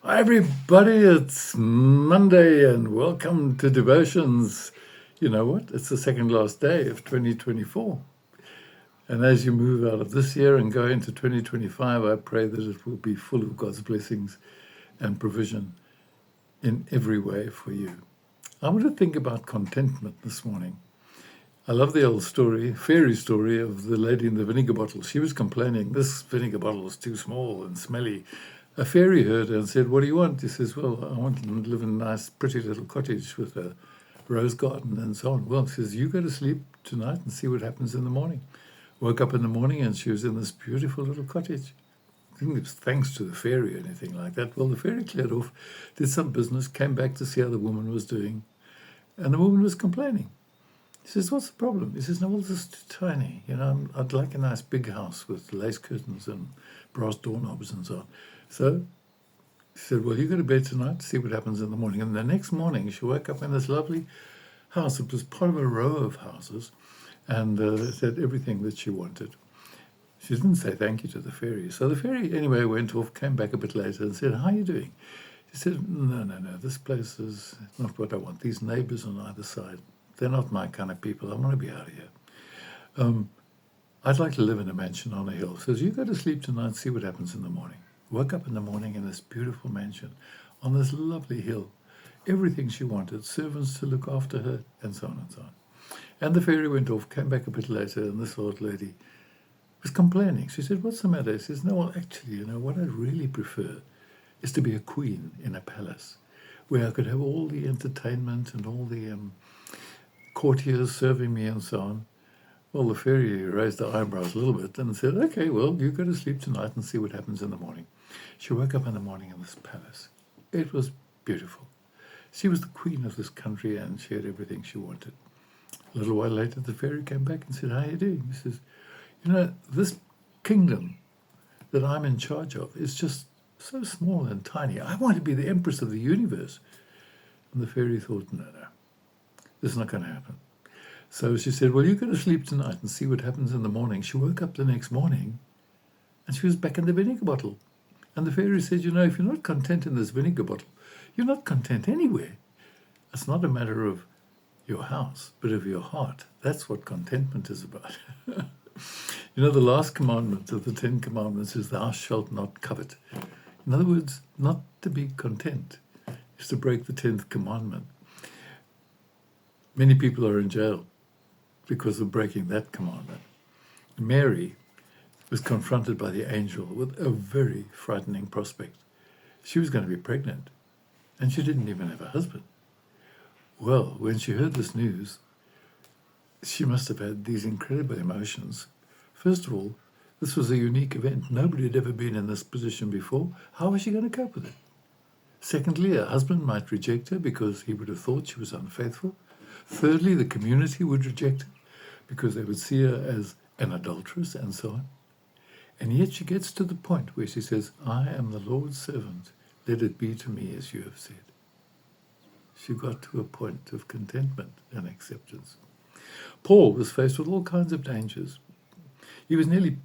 Hi, everybody. It's Monday and welcome to Devotions. You know what? It's the second last day of 2024. And as you move out of this year and go into 2025, I pray that it will be full of God's blessings and provision in every way for you. I want to think about contentment this morning. I love the old story, fairy story of the lady in the vinegar bottle. She was complaining, this vinegar bottle is too small and smelly. A fairy heard her and said, what do you want? He says, well, I want to live in a nice, pretty little cottage with a rose garden and so on. Well, she says, you go to sleep tonight and see what happens in the morning. Woke up in the morning and she was in this beautiful little cottage. I think it was thanks to the fairy or anything like that. Well, the fairy cleared off, did some business, came back to see how the woman was doing, and the woman was complaining. He says, what's the problem? He says, no, well, this is too tiny. I'd like a nice big house with lace curtains and brass doorknobs and so on. So he said, well, you go to bed tonight, see what happens in the morning. And the next morning, she woke up in this lovely house. It was part of a row of houses, and it had everything that she wanted. She didn't say thank you to the fairy. So the fairy, anyway, went off, came back a bit later and said, how are you doing? She said, no, this place is not what I want. These neighbors on either side, they're not my kind of people. I want to be out of here. I'd like to live in a mansion on a hill. Says, you go to sleep tonight, see what happens in the morning. Woke up in the morning in this beautiful mansion on this lovely hill. Everything she wanted, servants to look after her, and so on and so on. And the fairy went off, came back a bit later, and this old lady was complaining. She said, what's the matter? He says, no, well, actually, what I really prefer is to be a queen in a palace where I could have all the entertainment and all the courtiers serving me and so on. Well, the fairy raised her eyebrows a little bit and said, okay, well, you go to sleep tonight and see what happens in the morning. She woke up in the morning in this palace. It was beautiful. She was the queen of this country and she had everything she wanted. A little while later, the fairy came back and said, how are you doing? He says, this kingdom that I'm in charge of is just so small and tiny. I want to be the empress of the universe. And the fairy thought, no, this is not going to happen. So she said, well, you go to sleep tonight and see what happens in the morning. She woke up the next morning and she was back in the vinegar bottle. And the fairy said, if you're not content in this vinegar bottle, you're not content anywhere. It's not a matter of your house, but of your heart. That's what contentment is about. The last commandment of the 10 Commandments is thou shalt not covet. In other words, not to be content is to break the 10th commandment. Many people are in jail because of breaking that commandment. Mary was confronted by the angel with a very frightening prospect. She was going to be pregnant, and she didn't even have a husband. Well, when she heard this news, she must have had these incredible emotions. First of all, this was a unique event. Nobody had ever been in this position before. How was she going to cope with it? Secondly, her husband might reject her because he would have thought she was unfaithful. Thirdly, the community would reject her because they would see her as an adulteress and so on. And yet she gets to the point where she says, I am the Lord's servant. Let it be to me as you have said. She got to a point of contentment and acceptance. Paul was faced with all kinds of dangers. He was nearly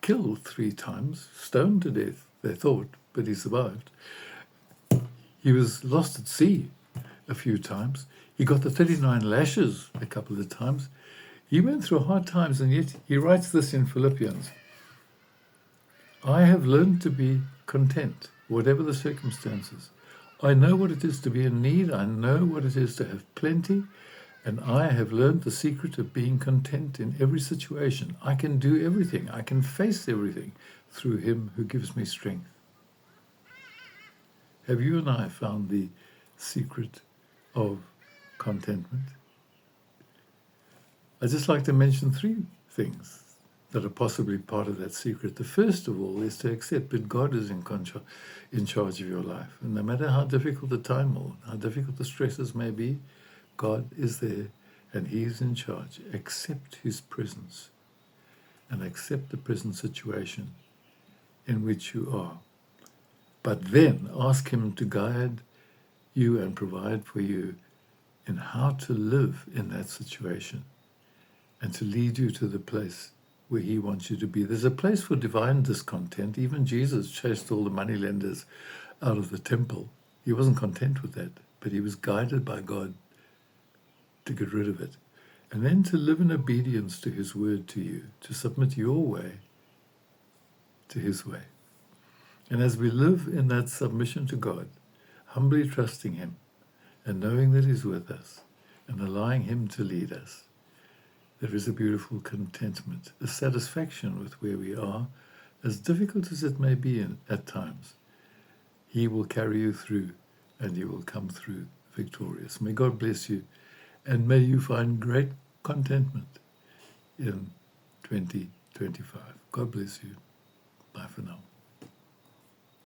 killed 3 times, stoned to death, they thought, but he survived. He was lost at sea a few times. He got the 39 lashes a couple of times. He went through hard times, and yet he writes this in Philippians. I have learned to be content, whatever the circumstances. I know what it is to be in need. I know what it is to have plenty. And I have learned the secret of being content in every situation. I can do everything. I can face everything through him who gives me strength. Have you and I found the secret of contentment? I'd just like to mention 3 things that are possibly part of that secret. The first of all is to accept that God is in charge of your life. And no matter how difficult the time or how difficult the stresses may be, God is there and he is in charge. Accept his presence and accept the present situation in which you are. But then ask him to guide you and provide for you in how to live in that situation and to lead you to the place where he wants you to be. There's a place for divine discontent. Even Jesus chased all the moneylenders out of the temple. He wasn't content with that, but he was guided by God to get rid of it. And then to live in obedience to his word to you, to submit your way to his way. And as we live in that submission to God, humbly trusting him and knowing that he's with us and allowing him to lead us, there is a beautiful contentment, a satisfaction with where we are, as difficult as it may be at times. He will carry you through and you will come through victorious. May God bless you, and may you find great contentment in 2025. God bless you. Bye for now.